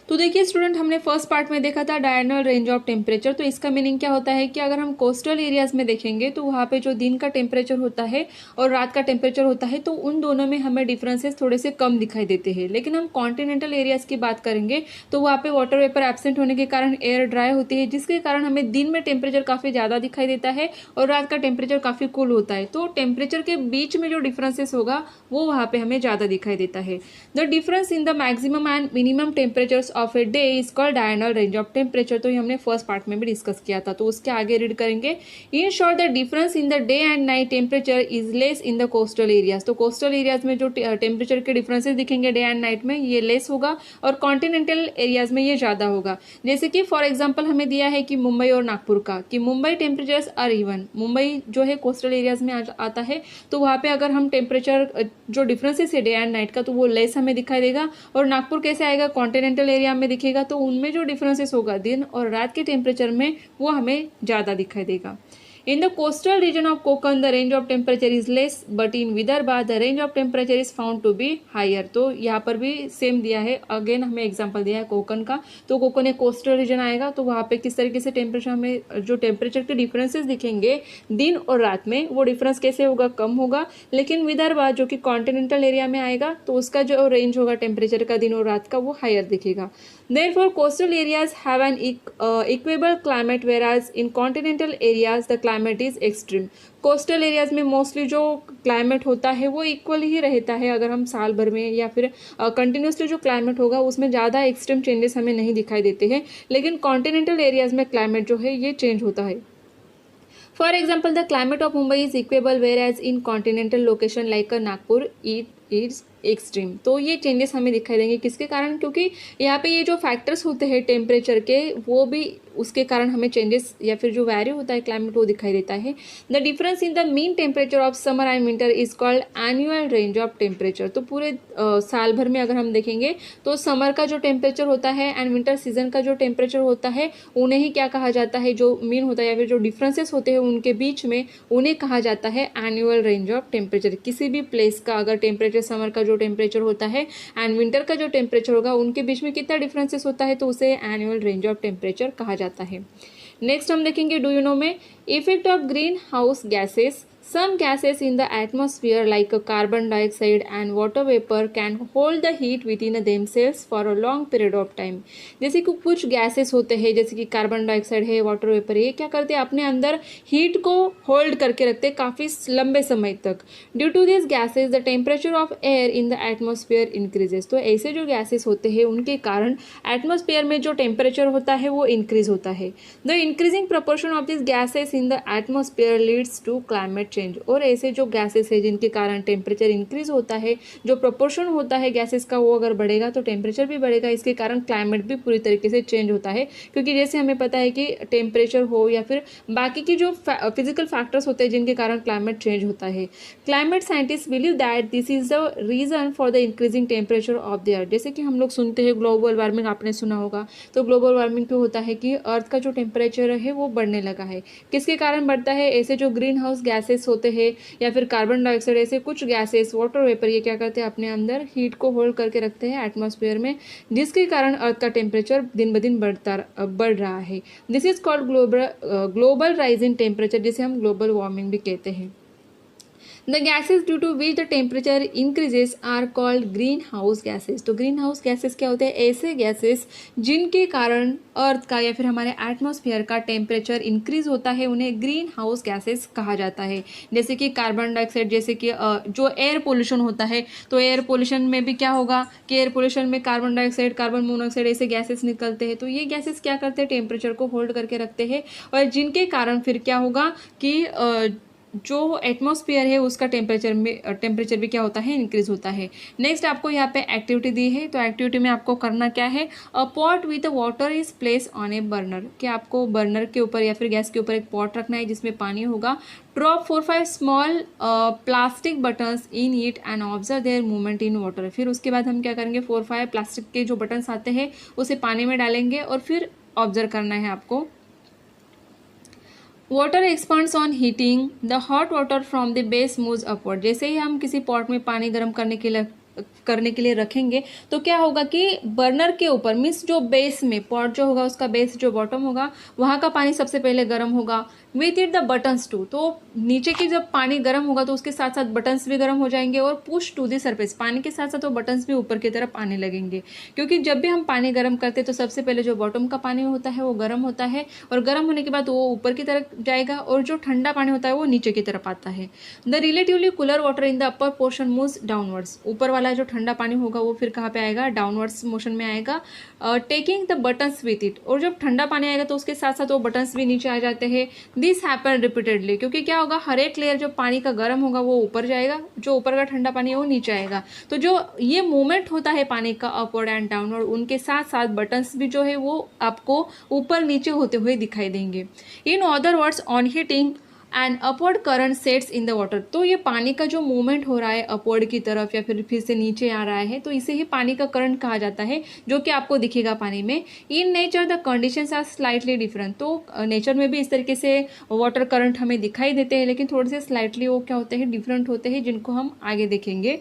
तो देखिए स्टूडेंट, हमने फर्स्ट पार्ट में देखा था डायगोनल रेंज ऑफ टेम्परेचर। तो इसका मीनिंग क्या होता है कि अगर हम कोस्टल एरियाज में देखेंगे तो वहाँ पे जो दिन का टेम्परेचर होता है और रात का टेम्परेचर होता है तो उन दोनों में हमें डिफरेंसेस थोड़े से कम दिखाई देते हैं। लेकिन हम कॉन्टिनेंटल एरियाज की बात करेंगे तो वहाँ पे वाटर वेपर एब्सेंट होने के कारण एयर ड्राई होती है, जिसके कारण हमें दिन में टेम्परेचर काफ़ी ज़्यादा दिखाई देता है और रात का टेम्परेचर काफ़ी कूल होता है। तो टेम्परेचर के बीच में जो डिफरेंसेस होगा वो वहाँ पे हमें ज़्यादा दिखाई देता है। The difference in the maximum and minimum temperatures of a day is called diagonal range of temperature. तो ये हमने फर्स्ट पार्ट में भी डिस्कस किया था, तो उसके आगे रीड करेंगे। In short, the difference in the day and night temperature is less in the coastal areas. तो कोस्टल एरियाज में जो टेम्परेचर के डिफरेंसेस दिखेंगे डे एंड नाइट में, ये लेस होगा और कॉन्टिनेंटल एरियाज में ये ज़्यादा होगा। जैसे कि फॉर एग्जाम्पल हमें दिया है कि मुंबई और नागपुर का, कि Mumbai temperatures are even. Mumbai जो है कोस्टल एरियाज में आता है, तो वहाँ पे अगर हम टेम्परेचर जो डिफरेंसेस है डे एंड नाइट का, तो वो लेस हमें दिखाई देगा। और नागपुर कैसे आएगा, कॉन्टिनेंटल एरिया में दिखेगा, तो उनमें जो डिफरेंसेस होगा दिन और रात के टेम्परेचर में वो हमें ज़्यादा दिखाई देगा। In the coastal region of Konkan, the range of temperature is less, but in Vidarbha, the range of temperature is found to be higher. तो यहाँ पर भी सेम दिया है, अगेन हमें एग्जांपल दिया है कोकन का। तो कोकन एक कोस्टल रीजन आएगा, तो वहाँ पे किस तरीके से टेम्परेचर हमें जो टेम्परेचर के डिफरेंसेस दिखेंगे दिन और रात में, वो डिफरेंस कैसे होगा, कम होगा। लेकिन विदर्भा जो कि कॉन्टिनेंटल एरिया में आएगा, तो उसका जो रेंज होगा टेम्परेचर का दिन और रात का, वो हायर दिखेगा। Therefore, coastal areas have an equable climate, whereas in continental areas the climate is extreme. Coastal areas में मोस्टली जो क्लाइमेट होता है वो इक्वल ही रहता है, अगर हम साल भर में या फिर कंटिन्यूसली जो क्लाइमेट होगा उसमें ज़्यादा एक्सट्रीम चेंजेस हमें नहीं दिखाई देते हैं। लेकिन कॉन्टिनेंटल एरियाज में क्लाइमेट जो है ये चेंज होता है। For example, the climate of Mumbai is equable, whereas in continental location like Nagpur, it is extreme. तो ये चेंजेस हमें दिखाई देंगे किसके कारण, क्योंकि यहाँ पे ये जो फैक्टर्स होते हैं टेम्परेचर के, वो भी उसके कारण हमें चेंजेस या फिर जो वैरी होता है क्लाइमेट वो दिखाई देता है। The difference in the mean temperature of summer and winter is called annual range of temperature. तो पूरे साल भर में अगर हम देखेंगे तो समर का जो टेम्परेचर होता है एंड विंटर सीजन का जो टेम्परेचर होता है, उन्हें ही क्या कहा जाता है, जो मीन होता है या फिर जो डिफरेंसेस होते हैं उनके बीच में, उन्हें कहा जाता है एनुअल रेंज ऑफ टेम्परेचर। किसी भी प्लेस का अगर टेम्परेचर, समर का जो टेम्परेचर होता है एंड विंटर का जो टेम्परेचर होगा, उनके बीच में कितना डिफरेंसेस होता है, तो उसे एनुअल रेंज ऑफ टेम्परेचर कहा जाता है। नेक्स्ट हम देखेंगे डू यू नो में effect of green house gases. Some gases in the atmosphere like carbon dioxide and water vapor can hold the heat within themselves for a long period of time। जैसे कि कुछ gases होते हैं जैसे कि carbon dioxide है, water vapour है, ये क्या करते हैं, अपने अंदर हीट को होल्ड करके रखते हैं काफ़ी लंबे समय तक। Due to this gases the temperature of air in the atmosphere increases. तो ऐसे जो गैसेस होते हैं उनके कारण एटमोसफियर में जो टेम्परेचर होता है वो इंक्रीज होता है। The increasing proportion of this gases in the atmosphere leads to climate change. और ऐसे जो गैसेस है जिनके कारण टेम्परेचर इंक्रीज होता है, जो प्रोपोर्शन होता है गैसेस का वो अगर बढ़ेगा तो टेम्परेचर भी बढ़ेगा, इसके कारण क्लाइमेट भी पूरी तरीके से चेंज होता है। क्योंकि जैसे हमें पता है कि टेम्परेचर हो या फिर बाकी की जो फिजिकल फैक्टर्स होते हैं जिनके कारण क्लाइमेट चेंज होता है। Climate scientist believe that this is the reason for the increasing temperature of the earth. जैसे कि हम लोग सुनते हैं ग्लोबल वार्मिंग, आपने सुना होगा। तो ग्लोबल वार्मिंग क्यों होता है कि अर्थ का जो टेम्परेचर है वो बढ़ने लगा है। किसके कारण बढ़ता है, ऐसे जो ग्रीन हाउस गैसेस होते हैं या फिर कार्बन डाइऑक्साइड, ऐसे कुछ गैसेस, वाटर वेपर, ये क्या करते हैं, अपने अंदर हीट को होल्ड करके रखते हैं एटमॉस्फेयर में, जिसके कारण अर्थ का टेम्परेचर दिन ब दिन बढ़ रहा है। This is called global rise in temperature, जिसे हम ग्लोबल वार्मिंग भी कहते हैं। The gases due to which the temperature increases are called greenhouse gases। तो ग्रीन हाउस गैसेस क्या होते हैं, ऐसे गैसेस जिनके कारण अर्थ का या फिर हमारे एटमॉस्फेयर का टेम्परेचर इंक्रीज होता है, उन्हें ग्रीन हाउस गैसेस कहा जाता है। जैसे कि कार्बन डाइऑक्साइड, जैसे कि जो एयर पोल्यूशन होता है, तो एयर पोल्यूशन में भी क्या होगा कि एयर पोल्यूशन में कार्बन डाइऑक्साइड, कार्बन मोनोऑक्साइड ऐसे गैसेस निकलते हैं। तो ये गैसेस क्या करते हैं, टेम्परेचर को होल्ड करके रखते हैं, और जिनके कारण फिर क्या होगा कि जो एटमॉस्फेयर है उसका टेम्परेचर भी क्या होता है, इंक्रीज होता है। नेक्स्ट आपको यहाँ पे एक्टिविटी दी है, तो एक्टिविटी में आपको करना क्या है, अ pot with water is place on A burner. कि आपको बर्नर के ऊपर या फिर गैस के ऊपर एक पॉट रखना है जिसमें पानी होगा। Drop 4-5 small plastic buttons in it and observe there movement in water. फिर उसके बाद हम क्या करेंगे, 4-5 प्लास्टिक के जो बटन्स आते हैं उसे पानी में डालेंगे और फिर ऑब्जर्व करना है आपको। Water expands on heating, the hot water from the base moves upward. जैसे ही हम किसी पॉट में पानी गर्म करने के लिए करने के लिए रखेंगे तो क्या होगा कि बर्नर के ऊपर मीन्स जो बेस में पॉट जो होगा उसका बेस जो बॉटम होगा वहाँ का पानी सबसे पहले गर्म होगा with it the buttons to. तो नीचे की जब पानी गर्म होगा तो उसके साथ साथ बटन्स भी गर्म हो जाएंगे और पुश टू द सरफेस, पानी के साथ साथ वो बटन्स भी ऊपर की तरफ आने लगेंगे। क्योंकि जब भी हम पानी गर्म करते हैं तो सबसे पहले जो बॉटम का पानी होता है वो गर्म होता है और गर्म होने के बाद वो ऊपर की तरफ जाएगा और जो ठंडा पानी होता है वो नीचे की तरफ आता है। The relatively cooler water in the upper portion moves downwards, ऊपर वाला जो ठंडा पानी होगा वो फिर कहाँ पे आएगा, डाउनवर्ड्स मोशन में आएगा, taking the buttons with it. और जब ठंडा पानी आएगा तो उसके साथ साथ वो बटन्स भी नीचे आ जाते हैं। दिस हैपन रिपीटेडली, क्योंकि क्या होगा हर एक लेयर जो पानी का गर्म होगा वो ऊपर जाएगा, जो ऊपर का ठंडा पानी है वो नीचे आएगा। तो जो ये मूवमेंट होता है पानी का अपवर्ड एंड डाउनवर्ड, उनके साथ साथ बटन्स भी जो है वो आपको ऊपर नीचे होते हुए दिखाई देंगे। In other words on heating and upward current sets in the water, तो ये पानी का जो मूवमेंट हो रहा है अपवर्ड की तरफ या फिर से नीचे आ रहा है तो इसे ही पानी का करंट कहा जाता है, जो कि आपको दिखेगा पानी में। In nature the conditions are slightly different, तो नेचर में भी इस तरीके से वाटर करंट हमें दिखाई देते हैं लेकिन थोड़े से स्लाइटली वो क्या होते हैं, डिफरेंट होते हैं, जिनको हम आगे देखेंगे।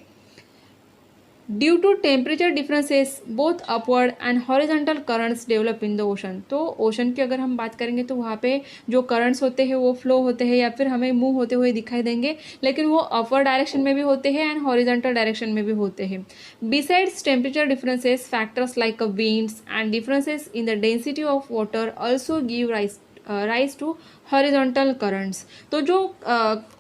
Due to temperature differences both upward and horizontal currents develop in the ocean, तो ओशन की अगर हम बात करेंगे तो वहाँ पे जो करंट्स होते हैं वो फ्लो होते हैं या फिर हमें मूव होते हुए दिखाई देंगे, लेकिन वो अपवर्ड डायरेक्शन में भी होते हैं एंड हॉरिजॉन्टल डायरेक्शन में भी होते हैं। Besides temperature differences factors like winds and differences in the density of water also give rise to horizontal currents, तो जो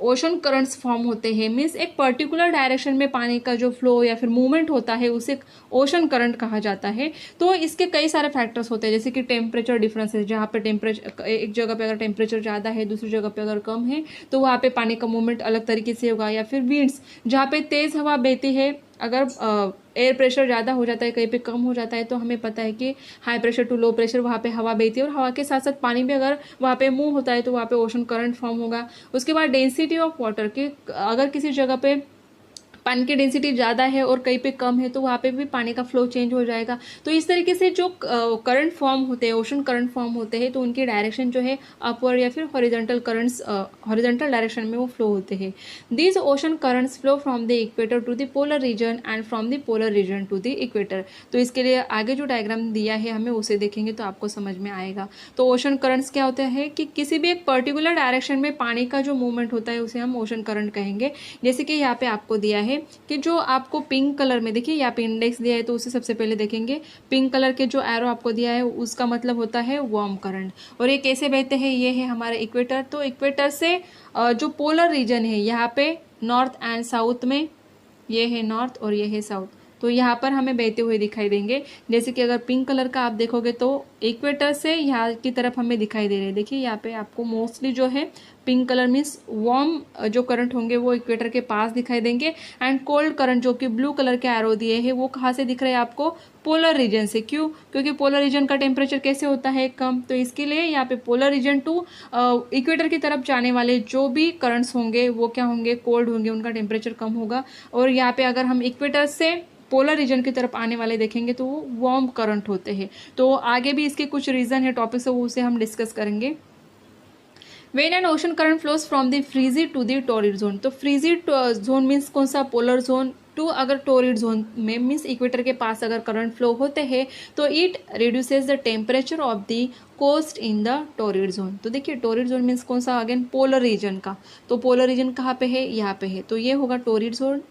ओशन करंट्स फॉर्म होते हैं मीन्स एक पर्टिकुलर डायरेक्शन में पानी का जो फ्लो या फिर मूवमेंट होता है उसे ओशन करंट कहा जाता है। तो इसके कई सारे फैक्टर्स होते हैं जैसे कि टेम्परेचर डिफरेंसेस, जहाँ पे टेम्परेचर एक जगह पे अगर टेम्परेचर ज़्यादा है दूसरी जगह पे अगर कम है तो वहाँ पे पानी का मूवमेंट अलग तरीके से होगा, या फिर विंड्स जहाँ पे तेज़ हवा बहती है, अगर एयर प्रेशर ज़्यादा हो जाता है कहीं पे कम हो जाता है तो हमें पता है कि high pressure to low pressure वहाँ पे हवा बहती है और हवा के साथ साथ पानी भी अगर वहाँ पे मूव होता है तो वहाँ पे ओशन करंट फॉर्म होगा। उसके बाद डेंसिटी ऑफ वाटर की, अगर किसी जगह पे पानी की डेंसिटी ज़्यादा है और कहीं पे कम है तो वहाँ पे भी पानी का फ्लो चेंज हो जाएगा। तो इस तरीके से जो करंट फॉर्म होते हैं, ओशन करंट फॉर्म होते हैं, तो उनकी डायरेक्शन जो है अपवर्ड या फिर हॉरिजॉन्टल करंट्स हॉरिजॉन्टल डायरेक्शन में वो फ्लो होते हैं। These ocean currents flow from the equator to the polar region and from the polar region to the equator. तो इसके लिए आगे जो डायग्राम दिया है हमें उसे देखेंगे तो आपको समझ में आएगा। तो ओशन करंट्स क्या होता है कि किसी भी एक पर्टिकुलर डायरेक्शन में पानी का जो मूवमेंट होता है उसे हम ओशन करंट कहेंगे। जैसे कि यहाँ पे आपको दिया है कि जो आपको पिंक कलर में, देखिए यहाँ पे इंडेक्स दिया है तो उसे सबसे पहले देखेंगे। पिंक कलर के जो एरो आपको दिया है उसका मतलब होता है वार्म करंट, और ये कैसे बहते हैं, ये है हमारा इक्वेटर। तो इक्वेटर से जो पोलर रीजन है यहाँ पे नॉर्थ एंड साउथ में, ये है नॉर्थ और ये है साउथ, तो यहाँ पर हमें बहते हुए दिखाई देंगे। जैसे कि अगर पिंक कलर का आप देखोगे तो इक्वेटर से यहाँ की तरफ हमें दिखाई दे रहे हैं। देखिए यहाँ पे आपको मोस्टली जो है पिंक कलर मीन्स वार्म जो करंट होंगे वो इक्वेटर के पास दिखाई देंगे, एंड कोल्ड करंट जो कि ब्लू कलर के एरो दिए हैं वो कहाँ से दिख रहे हैं आपको, पोलर रीजन से। क्यों? क्योंकि पोलर रीजन का टेम्परेचर कैसे होता है, कम, तो इसके लिए यहाँ पे पोलर रीजन टू इक्वेटर की तरफ जाने वाले जो भी करंट्स होंगे वो क्या होंगे, कोल्ड होंगे, उनका टेम्परेचर कम होगा। और यहाँ पे अगर हम इक्वेटर से पोलर रीजन की तरफ आने वाले देखेंगे तो वो वार्म करंट होते हैं। तो आगे भी इसके कुछ रीजन है टॉपिक्स है वो उसे हम डिस्कस करेंगे। When and ocean current flows from the frigid to the torrid zone, तो फ्रीजिड जोन मीन्स कौन सा, पोलर जोन, टू अगर टोरिड जोन में मीन्स इक्वेटर के पास अगर करंट फ्लो होते हैं तो it reduces the temperature of the coast in the torrid zone. तो देखिए टोरिड जोन मीन्स कौन सा, अगेन पोलर रीजन का, तो पोलर रीजन कहाँ पे है, यहाँ पे है, तो ये होगा torrid zone,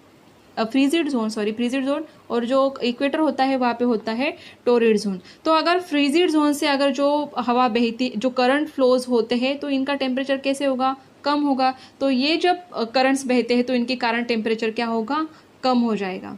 frigid zone, frigid zone, और जो इक्वेटर होता है वहाँ पे होता है टोरिड जोन। तो अगर फ्रीजिड जोन से अगर जो हवा बहती, जो करंट फ्लोज होते हैं तो इनका टेम्परेचर कैसे होगा, कम होगा। तो ये जब करंट्स बहते हैं तो इनके कारण टेम्परेचर क्या होगा, कम हो जाएगा।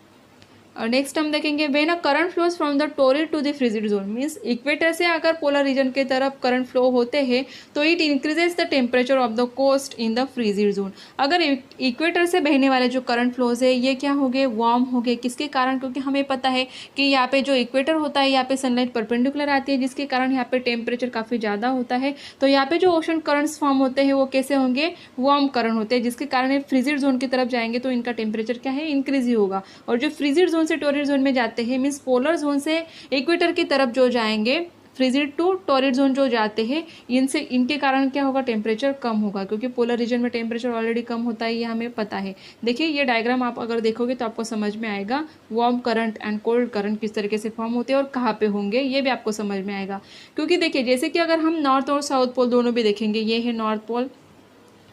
नेक्स्ट हम देखेंगे when a current flows from the torrid to the frigid zone, means equator से अगर पोलर रीजन के तरफ करंट फ्लो होते हैं तो it increases the temperature of the coast in the frigid zone. अगर इक्वेटर से बहने वाले जो करंट फ्लोज है ये क्या हो गए, वार्म हो गए, किसके कारण, क्योंकि हमें पता है कि यहाँ पे जो इक्वेटर होता है यहाँ पे सनलाइट परपेंडिकुलर आती है जिसके कारण यहाँ पे टेम्परेचर काफ़ी ज़्यादा होता है। तो यहाँ पे जो ओशन करंट्स फॉर्म होते हैं वो कैसे होंगे, वार्म करंट होते हैं, जिसके कारण ये फ्रीजिड जोन की तरफ जाएंगे तो इनका टेम्परेचर क्या है, इंक्रीज ही होगा। और जो फ्रीजिड जोन से टोरिड जोन में जाते हैं मीन्स पोलर जोन से इक्वेटर की तरफ जो जाएंगे फ्रिजिड टू टॉरिड जोन जो जाते हैं, इनके कारण क्या होगा, टेम्परेचर कम होगा, क्योंकि पोलर रीजन में टेम्परेचर ऑलरेडी कम होता है, ये हमें पता है। देखिए ये डायग्राम आप अगर देखोगे तो आपको समझ में आएगा warm current and cold current किस तरीके से फॉर्म होते हैं और कहाँ पे होंगे, ये भी आपको समझ में आएगा। क्योंकि देखिए जैसे कि अगर हम नॉर्थ और साउथ पोल दोनों भी देखेंगे, ये है नॉर्थ पोल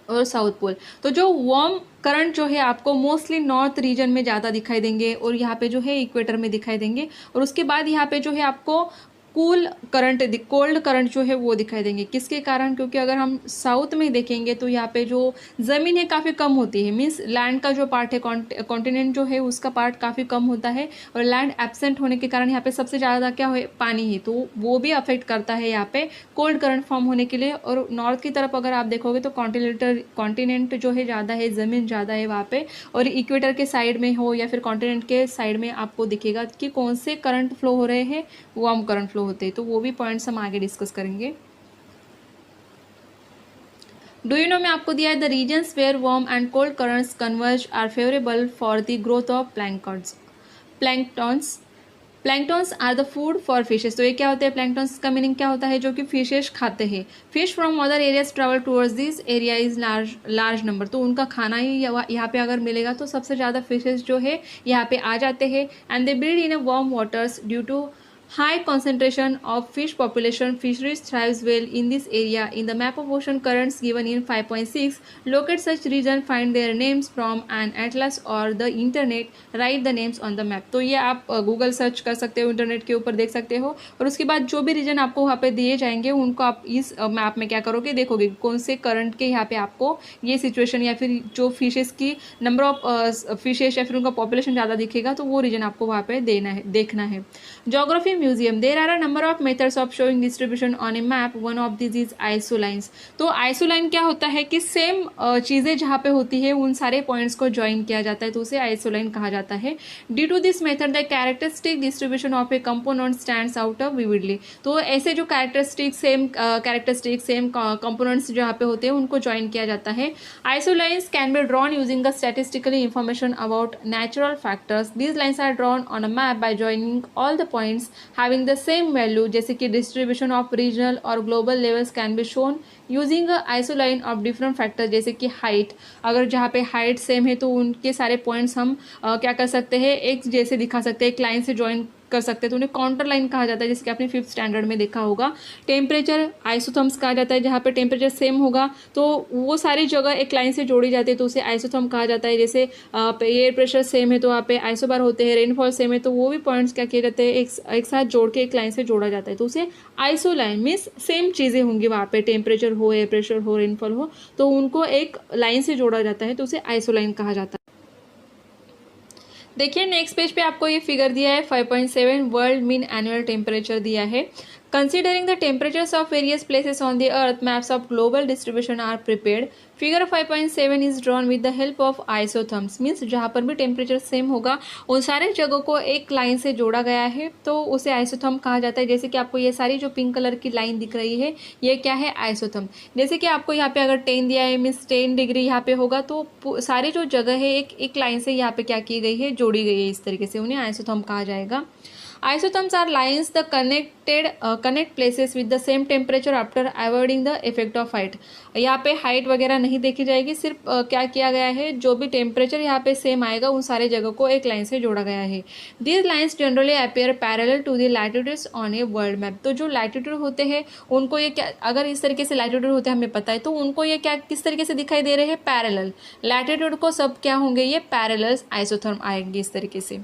और साउथ पोल, तो जो वार्म करंट जो है आपको मोस्टली नॉर्थ रीजन में ज़्यादा दिखाई देंगे और यहाँ पे जो है इक्वेटर में दिखाई देंगे, और उसके बाद यहाँ पे जो है आपको कूल करंट, कोल्ड करंट जो है वो दिखाई देंगे। किसके कारण, क्योंकि अगर हम साउथ में देखेंगे तो यहाँ पे जो ज़मीन है काफ़ी कम होती है, मीन्स लैंड का जो पार्ट है, कॉन्टिनेंट जो है उसका पार्ट काफ़ी कम होता है, और लैंड एब्सेंट होने के कारण यहाँ पे सबसे ज़्यादा क्या है, पानी है, तो वो भी अफेक्ट करता है यहाँ पे कोल्ड करंट फॉर्म होने के लिए। और नॉर्थ की तरफ अगर आप देखोगे तो कॉन्टिनेंट जो है ज़्यादा है, ज़मीन ज़्यादा है वहाँ पे, और इक्वेटर के साइड में हो या फिर कॉन्टिनेंट के साइड में आपको दिखेगा कि कौन से करंट फ्लो हो रहे हैं, वार्म करंट फ्लो होते हैं। तो वो भी पॉइंट्स हम आगे डिस्कस करेंगे। डू यू नो में आपको दिया है the regions where warm and cold currents converge are favourable for the growth of planktons. Planktons are the food for fishes. तो ये क्या होते हैं, प्लैंक्टन्स का मीनिंग क्या होता है, जो कि फिशेस खाते हैं। Fish from other areas travel towards this area is large number. तो उनका खाना ही यहाँ पे अगर मिलेगा तो सबसे ज़्यादा फिशेस जो है यहाँ पे आ जाते हैं। And they breed in a warm waters due to high concentration of fish population. Fisheries thrives well in this area. In the map of ocean currents given in 5.6, locate such region, find their names from an atlas or the internet, write the names on the map. तो ये आप Google search कर सकते हो, internet के ऊपर देख सकते हो, और उसके बाद जो भी रीजन आपको वहाँ पे दिए जाएंगे उनको आप इस मैप में क्या करोगे, देखोगे कौन से करंट के यहाँ पे आपको ये सिचुएशन या फिर जो फिशेस की नंबर ऑफ फिशेस या फिर उनका पॉपुलेशन ज़्यादा दिखेगा, तो वो रीजन आपको वहाँ पे देखना है। Geography Museum. There are a number of methods of showing distribution on a map. One of these is isolines. तो isoline क्या होता है कि सेम चीज़ें जहाँ पे होती है उन सारे पॉइंट्स को ज्वाइन किया जाता है, तो उसे आइसोलाइन कहा जाता है। Due to this method the characteristic distribution of a component stands out of vividly. तो ऐसे जो कैरेक्टरिस्टिक सेम कंपोनेंट्स जहाँ पे होते हैं उनको ज्वाइन किया जाता है। Isolines can be drawn using the statistically information about natural factors. These lines are drawn on a map by joining all the points having the same value, जैसे कि distribution of regional और global levels can be shown using a isoline of different factors, जैसे कि height, अगर जहाँ पे height same है तो उनके सारे points हम क्या कर सकते हैं, एक जैसे दिखा सकते हैं, एक लाइन से ज्वाइन कर सकते हैं, तो उन्हें काउंटर लाइन कहा जाता है, जैसे कि आपने 5th स्टैंडर्ड में देखा होगा। टेम्परेचर आइसोथर्म्स कहा जाता है, जहाँ पे टेम्परेचर सेम होगा तो वो सारी जगह एक लाइन से जोड़ी जाती है, तो उसे आइसोथर्म कहा जाता है। जैसे एयर प्रेशर सेम है तो वहाँ पे आइसोबार होते हैं, रेनफॉल सेम है तो वो भी पॉइंट्स क्या किए जाते हैं, एक साथ जोड़ के एक लाइन से जोड़ा जाता है, तो उसे आइसोलाइन मीन्स सेम चीज़ें होंगी वहाँ पे, टेम्परेचर हो, एयर प्रेशर हो, रेनफॉल हो, तो उनको एक लाइन से जोड़ा जाता है, तो उसे आइसोलाइन कहा जाता है। देखिए नेक्स्ट पेज पे आपको ये फिगर दिया है 5.7 वर्ल्ड मीन एनुअल टेम्परेचर दिया है। Considering the temperatures of various places on the earth, maps of global distribution are prepared. Figure 5.7 is drawn with the help of isotherms. Means जहाँ पर भी टेम्परेचर सेम होगा उन सारे जगहों को एक लाइन से जोड़ा गया है, तो उसे आइसोथर्म कहा जाता है। जैसे कि आपको ये सारी जो पिंक कलर की लाइन दिख रही है, ये क्या है, आइसोथर्म। जैसे कि आपको यहाँ पे अगर 10 दिया है, मीन्स 10 डिग्री यहाँ पे होगा, तो सारी जो जगह है एक लाइन से यहाँ पे क्या की गई है, जोड़ी गई है, इस तरीके से उन्हें आइसोथर्म कहा जाएगा। Isotherms are lines that connect places with the same temperature after avoiding the effect of height. यहाँ पे हाइट वगैरह नहीं देखी जाएगी, सिर्फ क्या किया गया है, जो भी टेम्परेचर यहाँ पे सेम आएगा उन सारे जगह को एक लाइन से जोड़ा गया है। These lines generally appear parallel to the latitudes on a world map. तो जो लैटिट्यूड होते हैं उनको ये क्या, अगर इस तरीके से लैटिट्यूड होते हैं हमें पता है, तो उनको ये क्या किस तरीके से दिखाई दे रहे हैं, पैरेलल। लैटिट्यूड को सब क्या होंगे, ये पैरेलल आइसोथर्म आएंगे इस तरीके से।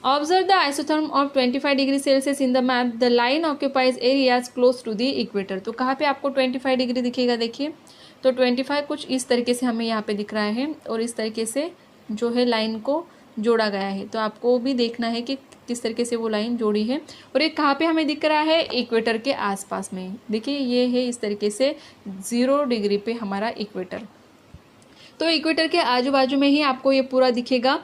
Observe the isotherm of 25 degree Celsius in the map. The line occupies areas close to the equator. तो कहाँ पे आपको 25 डिग्री दिखेगा, देखिए तो 25 कुछ इस तरीके से हमें यहाँ पे दिख रहा है, और इस तरीके से जो है लाइन को जोड़ा गया है, तो आपको भी देखना है कि किस तरीके से वो लाइन जोड़ी है। और ये कहाँ पे हमें दिख रहा है, इक्वेटर के आसपास में। देखिए ये है इस तरीके से 0 डिग्री पे हमारा इक्वेटर, तो इक्वेटर के आजू बाजू में ही आपको ये पूरा दिखेगा।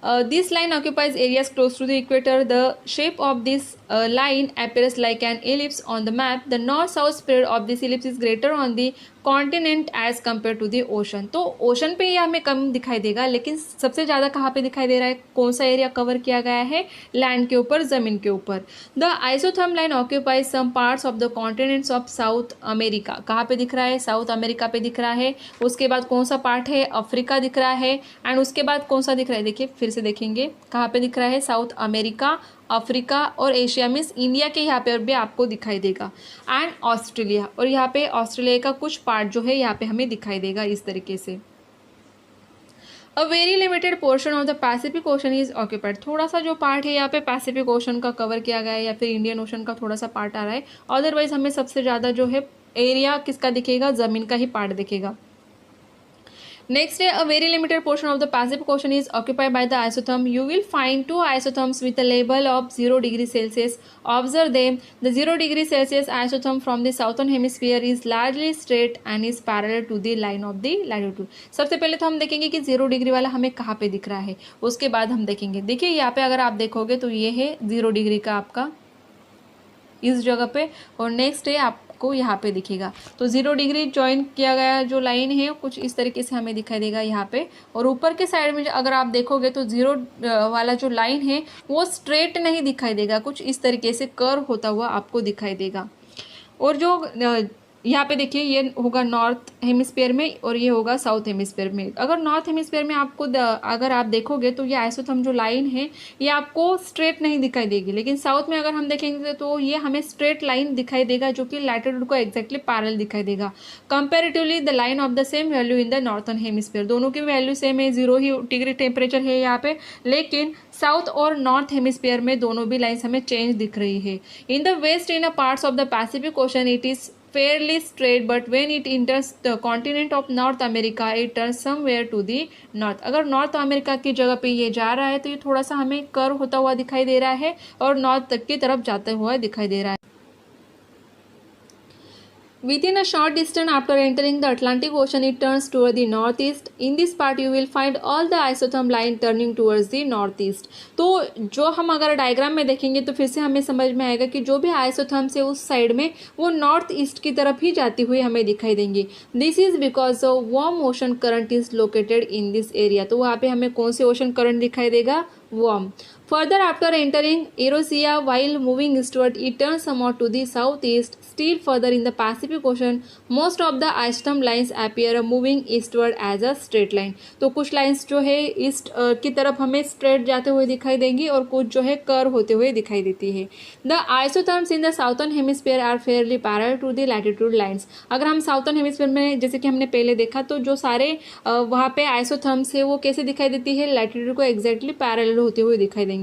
This line occupies areas close to the equator. The shape of this line appears like an ellipse on the map. The north-south spread of this ellipse is greater on the continent as compare to the ocean. तो ocean पे ये हमें कम दिखाई देगा, लेकिन सबसे ज़्यादा कहाँ पे दिखाई दे रहा है, कौन सा एरिया कवर किया गया है, लैंड के ऊपर, ज़मीन के ऊपर। The isotherm line occupies some parts of the continents of South America. कहाँ पे दिख रहा है, साउथ अमेरिका पे दिख रहा है। उसके बाद कौन सा पार्ट है, अफ्रीका दिख रहा है। एंड उसके बाद कौन सा दिख रहा है, देखिए फिर से देखेंगे कहाँ पे दिख रहा है, साउथ अमेरिका, अफ्रीका और एशिया मीन्स इंडिया के यहाँ पे भी आपको दिखाई देगा। एंड ऑस्ट्रेलिया, और यहाँ पे ऑस्ट्रेलिया का कुछ पार्ट जो है यहाँ पे हमें दिखाई देगा इस तरीके से। A very limited portion of the Pacific ocean is occupied. थोड़ा सा जो पार्ट है यहाँ पे पैसिफिक ओशन का कवर किया गया है, या फिर इंडियन ओशन का थोड़ा सा पार्ट आ रहा है। अदरवाइज हमें सबसे ज़्यादा जो है एरिया किसका दिखेगा, ज़मीन का ही पार्ट दिखेगा। Next है, a very limited portion of the Pacific Ocean is occupied by the isotherm. You will find two isotherms with a label of 0 degree Celsius. Observe them. The 0 degree Celsius isotherm from the southern hemisphere is largely straight and is parallel to the line of the latitude. सबसे पहले तो हम देखेंगे कि 0 degree वाला हमें कहाँ पे दिख रहा है, उसके बाद हम देखेंगे। देखिए यहाँ पे अगर आप देखोगे तो ये है 0 डिग्री का आपका इस जगह पे, और नेक्स्ट है आपको यहाँ पे दिखेगा। तो 0 डिग्री ज्वाइन किया गया जो लाइन है कुछ इस तरीके से हमें दिखाई देगा यहाँ पे। और ऊपर के साइड में अगर आप देखोगे तो 0 वाला जो लाइन है वो स्ट्रेट नहीं दिखाई देगा, कुछ इस तरीके से कर्व होता हुआ आपको दिखाई देगा। और जो यहाँ पे देखिए ये होगा नॉर्थ हेमिस्फीयर में और ये होगा साउथ हेमिस्फीयर में। अगर नॉर्थ हेमिस्फीयर में आपको अगर आप देखोगे तो ये आइसोथर्म जो लाइन है ये आपको स्ट्रेट नहीं दिखाई देगी, लेकिन साउथ में अगर हम देखेंगे तो ये हमें स्ट्रेट लाइन दिखाई देगा जो कि लैटिट्यूड को एग्जैक्टली पैरेलल दिखाई देगा। Comparatively the line of the same value in the northern hemisphere, दोनों की वैल्यू सेम है, 0 ही डिग्री टेम्परेचर है यहाँ पे, लेकिन साउथ और नॉर्थ हेमिस्फीयर में दोनों भी लाइन्स हमें चेंज दिख रही है। In the west in a parts of the Pacific ocean it is fairly straight, but when it enters the continent of North America it turns somewhere to the north. अगर north America की जगह पे ये जा रहा है तो ये थोड़ा सा हमें कर्व होता हुआ दिखाई दे रहा है और नॉर्थ तक की तरफ जाते हुआ दिखाई दे रहा है। Within a short distance after entering the Atlantic Ocean, it turns toward the northeast. In this part, you will find all the isotherm line turning towards the northeast. तो जो हम अगर डायग्राम में देखेंगे तो फिर से हमें समझ में आएगा कि जो भी आइसोथर्म्स है उस साइड में वो नॉर्थ ईस्ट की तरफ ही जाती हुई हमें दिखाई देंगी। This is because of warm ocean current is located in this area. तो वहाँ पे हमें कौन से ओशन करंट दिखाई देगा, warm. Further, after entering Eurasia, while moving eastward, it turns somewhat to the southeast. Still further in the Pacific Ocean, most of the isotherm lines appear moving eastward as a straight line. तो कुछ lines जो है east की तरफ हमें straight जाते हुए दिखाई देंगी और कुछ जो है कर्व होते हुए दिखाई देती है। The isotherms in the southern hemisphere are fairly parallel to the latitude lines. अगर हम साउथर्न हेमिस्फीयर में जैसे कि हमने पहले देखा तो जो सारे वहाँ पे आइसोथर्म्स है वो कैसे दिखाई देती है, लैटिट्यूड को एग्जैक्टली पैरेलल होते हुए दिखाई देंगे।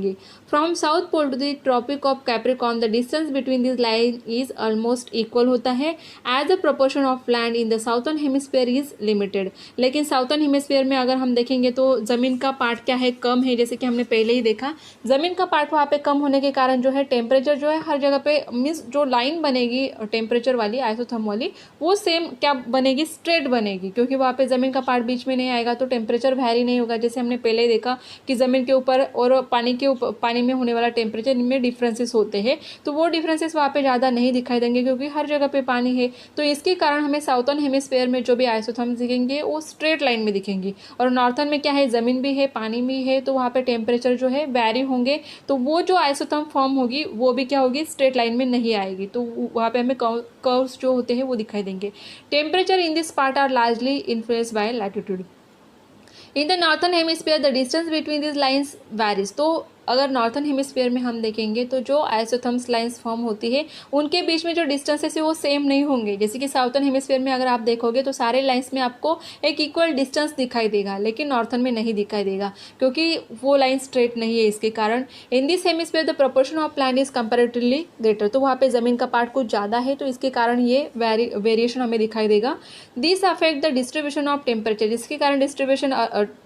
From South Pole to the Tropic of Capricorn, the distance between these lines is almost equal होता है, as the proportion of land in the southern hemisphere is limited. लेकिन साउथर्न हेमिस्फीयर में अगर हम देखेंगे तो ज़मीन का पार्ट क्या है, कम है। जैसे कि हमने पहले ही देखा ज़मीन का पार्ट वहाँ पे कम होने के कारण जो है टेम्परेचर जो है हर जगह पे मीन्स जो लाइन बनेगी टेम्परेचर वाली आइसोथर्म वाली वो सेम क्या बनेगी, स्ट्रेट बनेगी, क्योंकि वहाँ पे ज़मीन का पार्ट बीच में नहीं आएगा तो टेम्परेचर वैरी नहीं होगा। जैसे हमने पहले ही देखा कि ज़मीन के ऊपर और पानी में होने वाला टेम्परेचर इनमें डिफरेंसेस होते हैं, तो वो डिफरेंसेस वहाँ पे ज़्यादा नहीं दिखाई देंगे क्योंकि हर जगह पे पानी है। तो इसके कारण हमें साउथर्न हेमिस्फीयर में जो भी आइसोथर्म्स दिखेंगे वो स्ट्रेट लाइन में दिखेंगी, और नॉर्थर्न में क्या है, ज़मीन भी है पानी भी है, तो वहाँ पे टेम्परेचर जो है वैरी होंगे, तो वो जो आइसोथर्म फॉर्म होगी वो भी क्या होगी, स्ट्रेट लाइन में नहीं आएगी, तो वहाँ पे हमें कर्व्स जो होते हैं वो दिखाई देंगे। Temperature in this part are largely influenced by latitude. In the northern hemisphere the distance between this lines varies. तो अगर नॉर्थन हेमिस्फीयर में हम देखेंगे तो जो आइसोथर्म्स लाइंस फॉर्म होती है उनके बीच में जो डिस्टेंसेस है वो सेम नहीं होंगे। जैसे कि साउथर्न हेमिस्फीयर में अगर आप देखोगे तो सारे लाइंस में आपको एक इक्वल डिस्टेंस दिखाई देगा, लेकिन नॉर्थन में नहीं दिखाई देगा क्योंकि वो लाइन स्ट्रेट नहीं है। इसके कारण in this hemisphere the proportion of land is comparatively greater. तो वहाँ पे ज़मीन का पार्ट कुछ ज़्यादा है, तो इसके कारण ये वेरिएशन हमें दिखाई देगा। This affect the distribution of temperature. इसके कारण डिस्ट्रीब्यूशन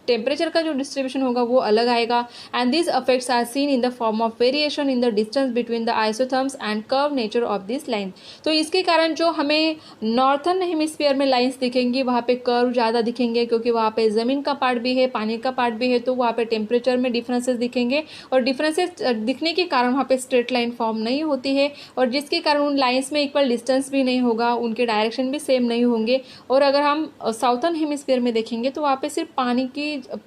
टेम्परेचर का जो डिस्ट्रीब्यूशन होगा वो अलग आएगा। And this affects are seen in the form of variation in the distance between the isotherms and curve nature of this line. तो इसके कारण जो हमें नॉर्थर्न हेमिस्फीयर में लाइंस दिखेंगी वहाँ पे कर्व ज़्यादा दिखेंगे, क्योंकि वहाँ पे ज़मीन का पार्ट भी है, पानी का पार्ट भी है, तो वहाँ पे टेम्परेचर में डिफरेंसेस दिखेंगे। और डिफरेंसेस दिखने के कारण वहाँ पे स्ट्रेट लाइन फॉर्म नहीं होती है, और जिसके कारण उन लाइंस में इक्वल डिस्टेंस भी नहीं होगा, उनके डायरेक्शन भी सेम नहीं होंगे। और अगर हम साउथर्न हेमिस्फीयर में देखेंगे तो वहाँ पे सिर्फ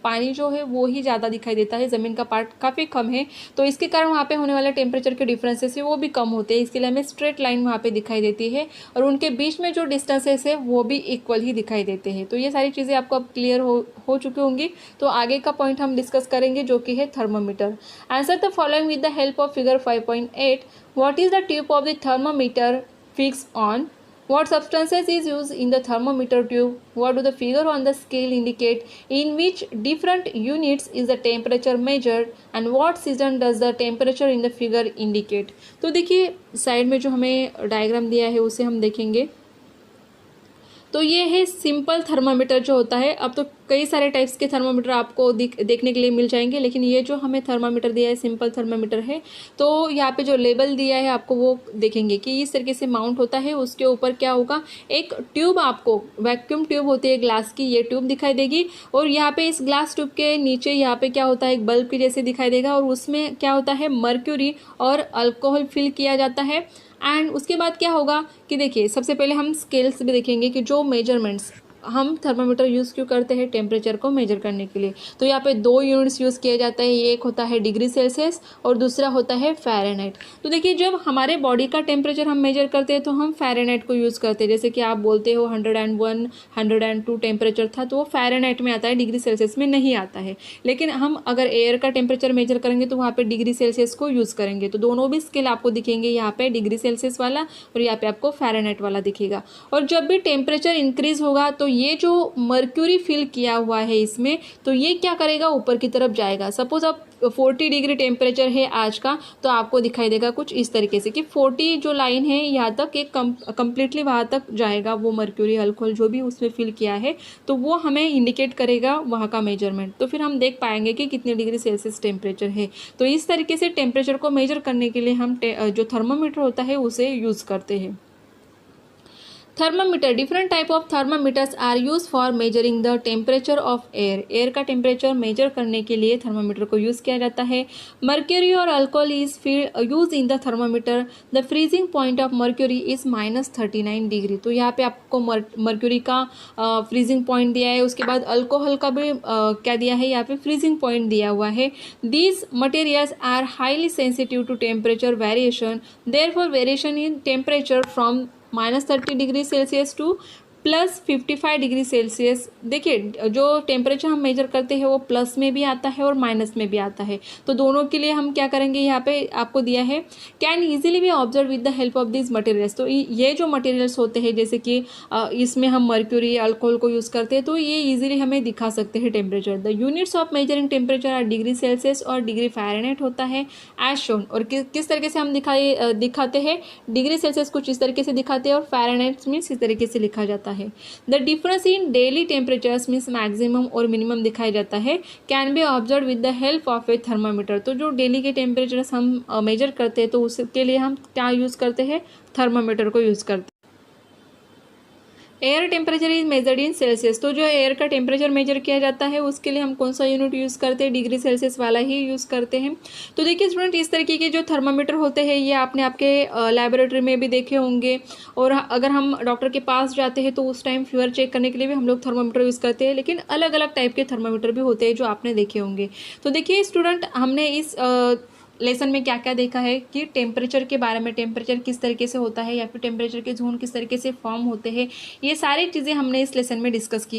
पानी जो है वो ही ज़्यादा दिखाई देता है, ज़मीन का पार्ट काफ़ी कम है, तो इसके कारण वहाँ पे होने वाले टेम्परेचर के डिफरेंसेस है वो भी कम होते हैं। इसके लिए हमें स्ट्रेट लाइन वहाँ पे दिखाई देती है, और उनके बीच में जो डिस्टेंसेस है वो भी इक्वल ही दिखाई देते हैं। तो ये सारी चीज़ें आपको अब क्लियर हो चुकी होंगी। तो आगे का पॉइंट हम डिस्कस करेंगे जो कि है thermometer. Answer the following with the help of figure 5.8। What is the tube of the thermometer fix on? What substances is used in the thermometer tube? What do the figure on the scale indicate? In which different units is the temperature measured? And what season does the temperature in the figure indicate? तो देखिए side में जो हमें diagram दिया है उसे हम देखेंगे। तो ये है सिंपल थर्मामीटर जो होता है। अब तो कई सारे टाइप्स के थर्मामीटर आपको देखने के लिए मिल जाएंगे, लेकिन ये जो हमें थर्मामीटर दिया है सिंपल थर्मामीटर है। तो यहाँ पे जो लेबल दिया है आपको वो देखेंगे कि इस तरीके से माउंट होता है। उसके ऊपर क्या होगा, एक ट्यूब, आपको वैक्यूम ट्यूब होती है ग्लास की, ये ट्यूब दिखाई देगी। और यहाँ पे इस ग्लास ट्यूब के नीचे यहाँ पे क्या होता है, एक बल्ब के जैसे दिखाई देगा, और उसमें क्या होता है, मर्क्यूरी और अल्कोहल फिल किया जाता है। एंड उसके बाद क्या होगा कि देखिए सबसे पहले हम स्केल्स भी देखेंगे कि जो मेजरमेंट्स हम थर्मामीटर यूज़ क्यों करते हैं टेम्परेचर को मेजर करने के लिए। तो यहाँ पे 2 यूनिट्स यूज़ किए जाते हैं, एक होता है डिग्री सेल्सियस और दूसरा होता है फ़ारेनहाइट। तो देखिए जब हमारे बॉडी का टेम्परेचर हम मेजर करते हैं तो हम फ़ारेनहाइट को यूज़ करते हैं। जैसे कि आप बोलते हो 101, 102 टेम्परेचर था, तो वो फ़ारेनहाइट में आता है, डिग्री सेल्सियस में नहीं आता है। लेकिन हम अगर एयर का टेम्परेचर मेजर करेंगे तो वहाँ पर डिग्री सेल्सियस को यूज़ करेंगे। तो दोनों भी स्केल आपको दिखेंगे, यहाँ पे डिग्री सेल्सियस वाला और यहाँ पे आपको फ़ारेनहाइट वाला दिखेगा। और जब भी टेम्परेचर इंक्रीज होगा तो ये जो मर्क्यूरी फिल किया हुआ है इसमें, तो ये क्या करेगा, ऊपर की तरफ जाएगा। सपोज अब 40 डिग्री टेम्परेचर है आज का, तो आपको दिखाई देगा कुछ इस तरीके से कि 40 जो लाइन है यहाँ तक एक कंप्लीटली वहाँ तक जाएगा वो मर्क्यूरी अल्कोहल जो भी उसमें फिल किया है, तो वो हमें इंडिकेट करेगा वहाँ का मेजरमेंट। तो फिर हम देख पाएंगे कि कितने डिग्री सेल्सियस टेम्परेचर है। तो इस तरीके से टेम्परेचर को मेजर करने के लिए हम जो थर्मामीटर होता है उसे यूज़ करते हैं। Thermometer, different type of thermometers are use for measuring the temperature of air. Air का टेम्परेचर मेजर करने के लिए थर्मामीटर को यूज़ किया जाता है। मर्क्यूरी और alcohol is use in the thermometer. The freezing point of mercury is -39 degree. तो यहाँ पे आपको मर्क्यूरी का फ्रीजिंग पॉइंट दिया है, उसके बाद अल्कोहल का भी क्या दिया है, यहाँ पे फ्रीजिंग पॉइंट दिया हुआ है। These materials are highly sensitive to temperature variation, therefore variation in temperature from -30 degree Celsius to +55 degree Celsius. देखिए जो टेम्परेचर हम मेजर करते हैं वो प्लस में भी आता है और माइनस में भी आता है, तो दोनों के लिए हम क्या करेंगे, यहाँ पे आपको दिया है can easily B observe with the help of this materials. तो ये जो मटेरियल्स होते हैं जैसे कि इसमें हम मर्क्यूरी अल्कोहल को यूज़ करते हैं, तो ये ईजिली हमें दिखा सकते हैं temperature. The units of measuring temperature are degree Celsius और डिग्री फ़ारेनहाइट होता है एज शोन। और किस तरीके से हम दिखाते हैं, डिग्री सेल्सियस कुछ इस तरीके से दिखाते हैं और फ़ारेनहाइट मीन्स इस तरीके से लिखा जाता है। The difference in daily temperatures means maximum और मिनिमम दिखाया जाता है, can be observe with the help of A thermometer. तो जो डेली के टेम्परेचर्स हम मेजर करते हैं तो उसके लिए हम क्या यूज़ करते हैं, थर्मामीटर को यूज़ करते हैं। Air temperature is measured in Celsius. तो जो एयर का टेम्परेचर मेजर किया जाता है उसके लिए हम कौन सा यूनिट यूज़ करते हैं, डिग्री सेल्सियस वाला ही यूज़ करते हैं। तो देखिए स्टूडेंट, इस तरीके के जो थर्मामीटर होते हैं ये आपने आपके लैबोरेटरी में भी देखे होंगे, और अगर हम डॉक्टर के पास जाते हैं तो उस टाइम फीवर चेक करने के लिए भी हम लोग थर्मामीटर यूज़ करते हैं। लेकिन अलग अलग टाइप के थर्मामीटर भी होते हैं जो आपने देखे होंगे। तो देखिए स्टूडेंट, हमने इस लेसन में क्या क्या देखा है कि टेम्परेचर के बारे में, टेम्परेचर किस तरीके से होता है या फिर टेम्परेचर के जोन किस तरीके से फॉर्म होते हैं, ये सारी चीज़ें हमने इस लेसन में डिस्कस की।